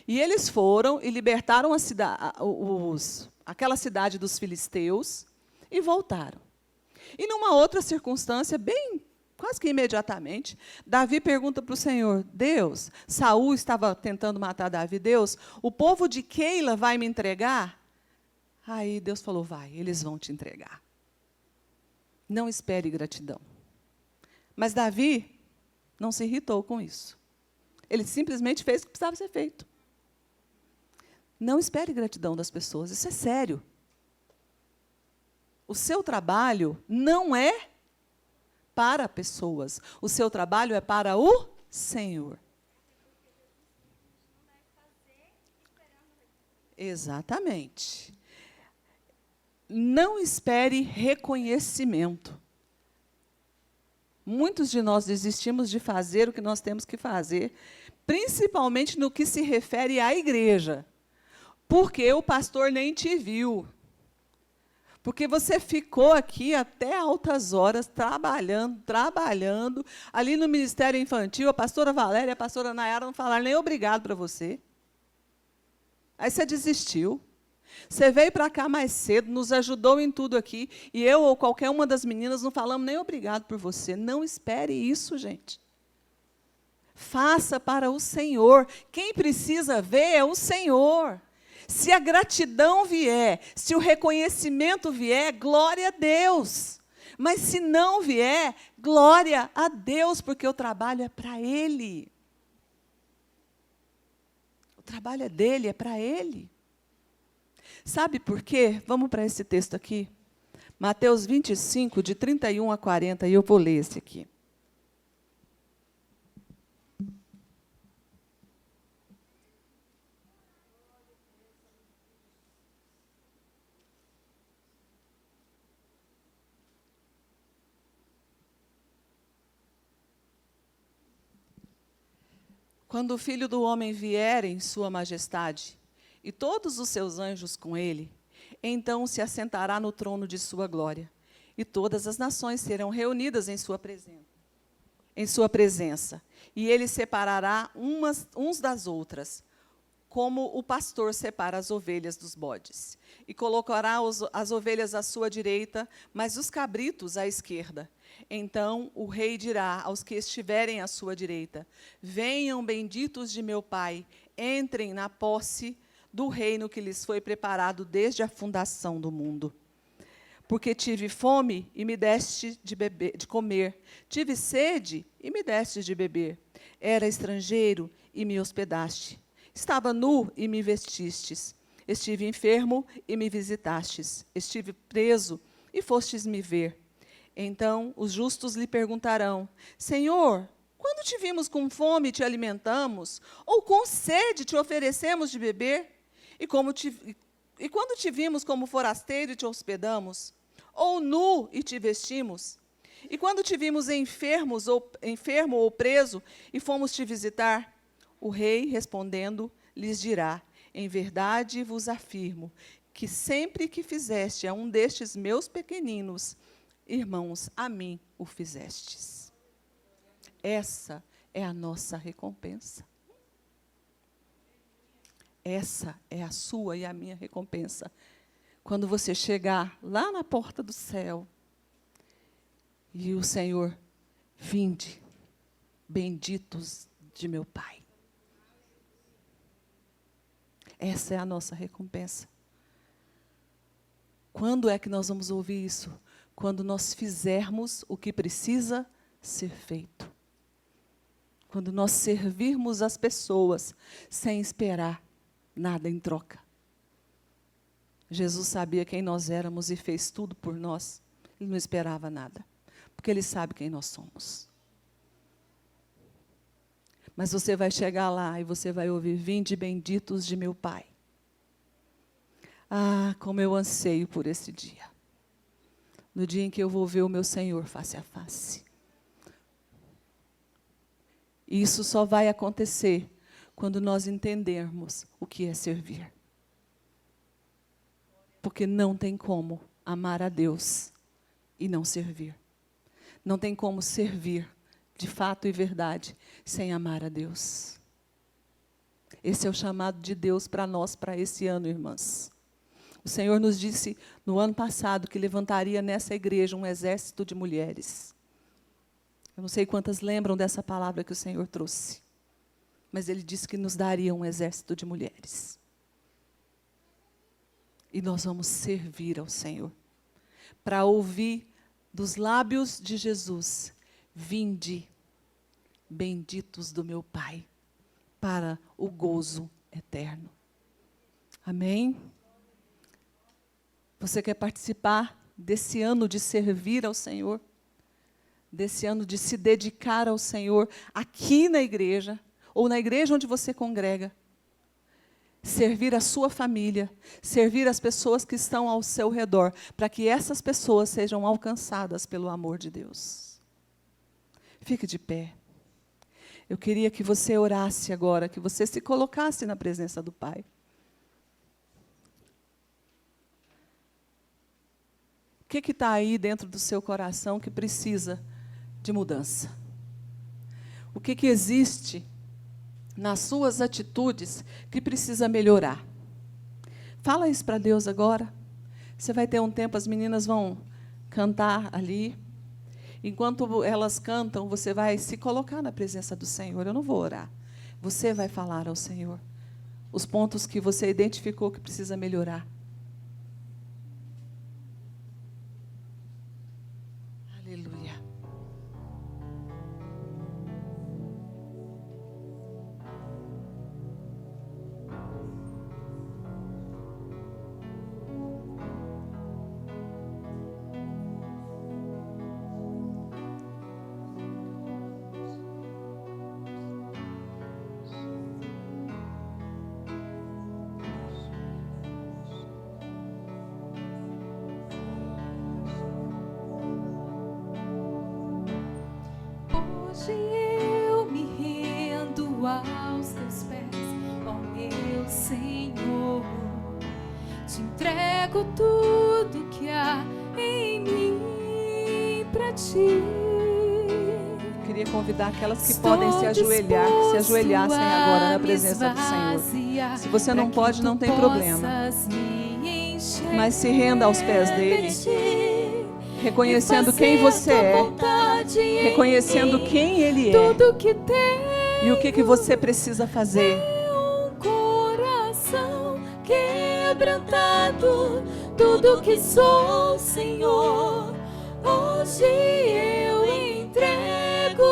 E eles foram e libertaram aquela cidade dos filisteus, e voltaram. E numa outra circunstância, bem, quase que imediatamente, Davi pergunta para o Senhor, Deus, Saul estava tentando matar Davi, Deus, o povo de Keila vai me entregar? Aí Deus falou, vai, eles vão te entregar. Não espere gratidão. Mas Davi não se irritou com isso. Ele simplesmente fez o que precisava ser feito. Não espere gratidão das pessoas, isso é sério. O seu trabalho não é para pessoas, o seu trabalho é para o Senhor. Exatamente. Não espere reconhecimento. Muitos de nós desistimos de fazer o que nós temos que fazer, principalmente no que se refere à igreja. Porque o pastor nem te viu. Porque você ficou aqui até altas horas, trabalhando. Ali no Ministério Infantil, a pastora Valéria e a pastora Nayara não falaram nem obrigado para você. Aí você desistiu. Você veio para cá mais cedo, nos ajudou em tudo aqui, e eu ou qualquer uma das meninas não falamos nem obrigado por você. Não espere isso, gente. Faça para o Senhor. Quem precisa ver é o Senhor. Se a gratidão vier, se o reconhecimento vier, glória a Deus. Mas se não vier, glória a Deus, porque o trabalho é para Ele. O trabalho é dele, é para Ele. Sabe por quê? Vamos para esse texto aqui. Mateus 25, de 31 a 40, e eu vou ler esse aqui. Quando o Filho do Homem vier em sua majestade, e todos os seus anjos com ele, então se assentará no trono de sua glória, e todas as nações serão reunidas em sua presença, e ele separará uns das outras, como o pastor separa as ovelhas dos bodes, e colocará as ovelhas à sua direita, mas os cabritos à esquerda. Então o rei dirá aos que estiverem à sua direita, venham benditos de meu Pai, entrem na posse do reino que lhes foi preparado desde a fundação do mundo. Porque tive fome e me deste de comer, tive sede e me deste de beber, era estrangeiro e me hospedaste, estava nu e me vestistes, estive enfermo e me visitastes, estive preso e fostes me ver. Então os justos lhe perguntarão, Senhor, quando te vimos com fome e te alimentamos, ou com sede te oferecemos de beber? E quando te vimos como forasteiro e te hospedamos? Ou nu e te vestimos? E quando te vimos enfermo ou preso e fomos te visitar? O rei, respondendo, lhes dirá, em verdade vos afirmo, que sempre que fizeste a um destes meus pequeninos irmãos, a mim o fizestes. Essa é a nossa recompensa. Essa é a sua e a minha recompensa. Quando você chegar lá na porta do céu, e o Senhor, vinde, benditos de meu Pai. Essa é a nossa recompensa. Quando é que nós vamos ouvir isso? Quando nós fizermos o que precisa ser feito. Quando nós servirmos as pessoas sem esperar nada em troca. Jesus sabia quem nós éramos e fez tudo por nós. Ele não esperava nada, porque Ele sabe quem nós somos. Mas você vai chegar lá e você vai ouvir, vinde benditos de meu Pai. Ah, como eu anseio por esse dia. No dia em que eu vou ver o meu Senhor face a face. E isso só vai acontecer quando nós entendermos o que é servir. Porque não tem como amar a Deus e não servir. Não tem como servir, de fato e verdade, sem amar a Deus. Esse é o chamado de Deus para nós, para esse ano, irmãs. O Senhor nos disse no ano passado que levantaria nessa igreja um exército de mulheres. Eu não sei quantas lembram dessa palavra que o Senhor trouxe, mas Ele disse que nos daria um exército de mulheres. E nós vamos servir ao Senhor, para ouvir dos lábios de Jesus: vinde, benditos do meu Pai, para o gozo eterno. Amém? Você quer participar desse ano de servir ao Senhor? Desse ano de se dedicar ao Senhor aqui na igreja, ou na igreja onde você congrega? Servir a sua família, servir as pessoas que estão ao seu redor, para que essas pessoas sejam alcançadas pelo amor de Deus. Fique de pé. Eu queria que você orasse agora, que você se colocasse na presença do Pai. O que está aí dentro do seu coração que precisa de mudança? O que existe nas suas atitudes que precisa melhorar? Fala isso para Deus agora. Você vai ter um tempo, as meninas vão cantar ali. Enquanto elas cantam, você vai se colocar na presença do Senhor. Eu não vou orar. Você vai falar ao Senhor os pontos que você identificou que precisa melhorar. Aleluia. Hoje eu me rendo aos teus pés, ó meu Senhor. Te entrego tudo que há em mim para ti. Queria convidar aquelas que podem se ajoelhar, que se ajoelhassem agora na presença do Senhor. Se você não pode, não tem problema. Mas se renda aos pés dele, reconhecendo quem você é, reconhecendo quem Ele é e o que você precisa fazer. Coração quebrantado, tudo que sou, Senhor, hoje eu entrego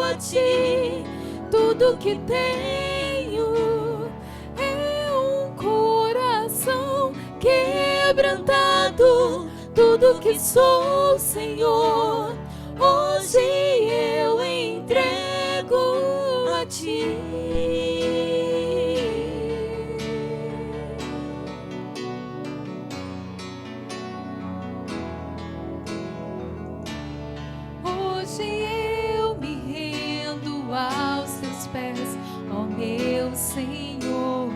a Ti. Tudo que tenho é um coração quebrantado, tudo que sou, Senhor, hoje eu entrego a Ti. Hoje eu me rendo aos Teus pés, ó meu Senhor.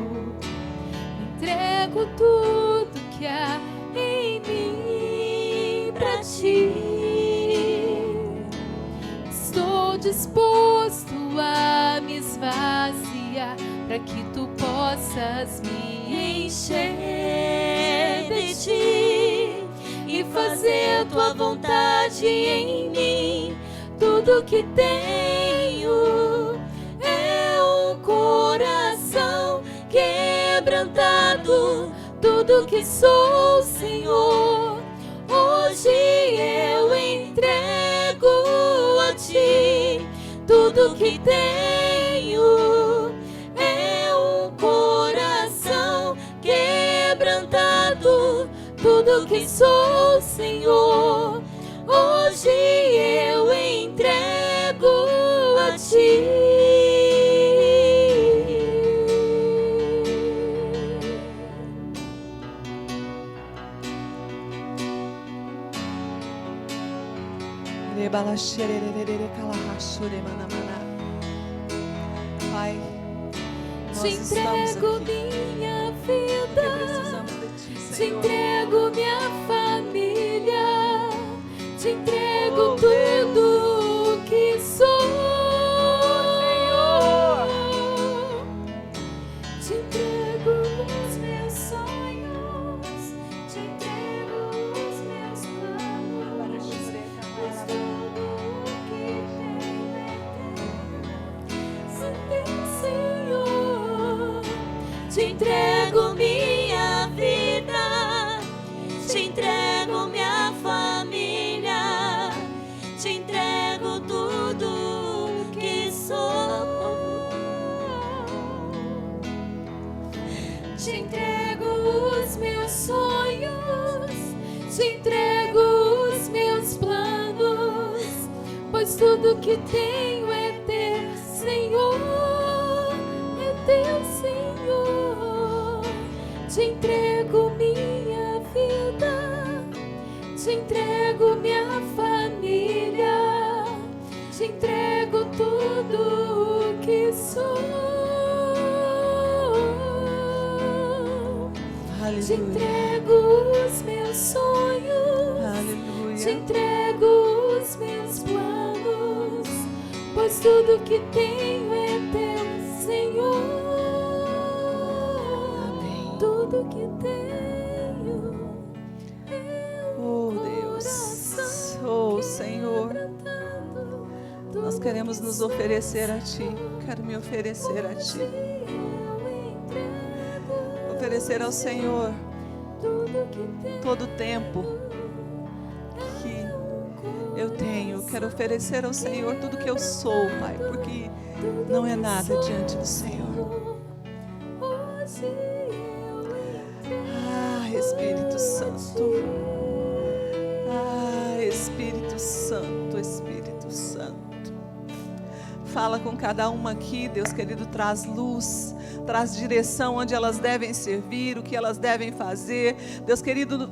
Entrego tudo que há em mim pra Ti. Estou disposto a me esvaziar para que Tu possas me encher de Ti e fazer Tua vontade em mim. Tudo que tenho é um coração quebrantado, tudo que sou, Senhor, hoje eu entrego a Ti. Tudo que tenho é um coração quebrantado, tudo que sou, Senhor, hoje eu entrego a Ti. Pai, nós Te estamos entrego aqui minha porque vida, precisamos de Ti, te Senhor. entrego minha família, te entrego Oh, tudo que sou, Senhor. te entrego os meus sonhos, pois tudo que tenho é teu, Senhor, é teu, Senhor. Te entrego minha vida, te entrego minha família, te entrego tudo o que sou. Aleluia. Te entrego os meus sonhos, Aleluia. te entrego os meus planos, pois tudo que tenho é teu, Senhor. Amém. Tudo que tenho é Oh, um Deus. coração Oh, Senhor. quebrantado. Nós Tudo queremos que nos sou, oferecer a Ti. Quero me oferecer a hoje Ti. eu entrego Oferecer ao Senhor tudo que tenho. todo o tempo que eu tenho. Quero oferecer ao Senhor tudo que eu sou, Pai, porque não é nada diante do Senhor. Hoje eu entrego. Ah, Espírito Santo. Ah, Espírito Santo, Espírito Santo. Fala com cada uma aqui, Deus querido, traz luz, traz direção onde elas devem servir, o que elas devem fazer. Deus querido,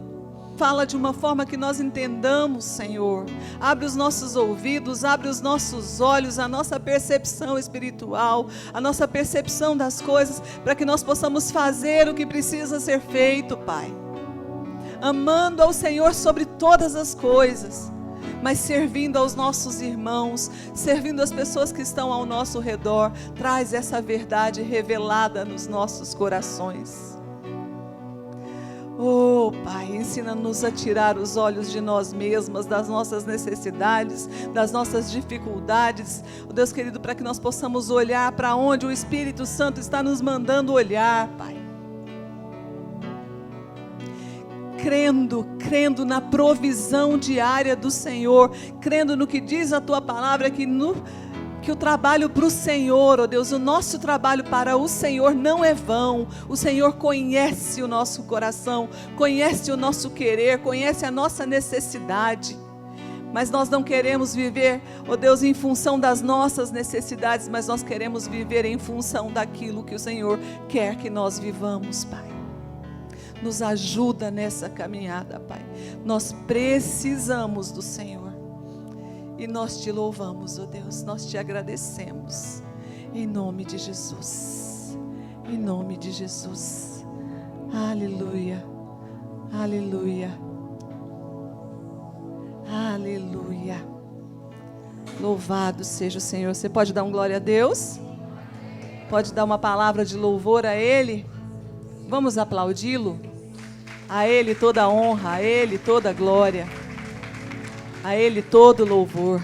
fala de uma forma que nós entendamos, Senhor. Abre os nossos ouvidos, abre os nossos olhos, a nossa percepção espiritual, a nossa percepção das coisas, para que nós possamos fazer o que precisa ser feito, Pai. Amando ao Senhor sobre todas as coisas, mas servindo aos nossos irmãos, servindo as pessoas que estão ao nosso redor. Traz essa verdade revelada nos nossos corações. Oh, Pai, ensina-nos a tirar os olhos de nós mesmas, das nossas necessidades, das nossas dificuldades. Oh, Deus querido, para que nós possamos olhar para onde o Espírito Santo está nos mandando olhar, Pai. Crendo na provisão diária do Senhor, crendo no que diz a Tua palavra, que o trabalho para o Senhor, ó Deus, o nosso trabalho para o Senhor não é vão. O Senhor conhece o nosso coração, conhece o nosso querer, conhece a nossa necessidade. Mas nós não queremos viver, ó Deus, em função das nossas necessidades, mas nós queremos viver em função daquilo que o Senhor quer que nós vivamos, Pai. Nos ajuda nessa caminhada, Pai. Nós precisamos do Senhor. E nós te louvamos, ó Deus. Nós te agradecemos. Em nome de Jesus. Em nome de Jesus. Aleluia. Aleluia. Aleluia. Louvado seja o Senhor. Você pode dar um glória a Deus? Pode dar uma palavra de louvor a Ele? Vamos aplaudi-lo? A Ele toda a honra, a Ele toda a glória, a Ele todo o louvor.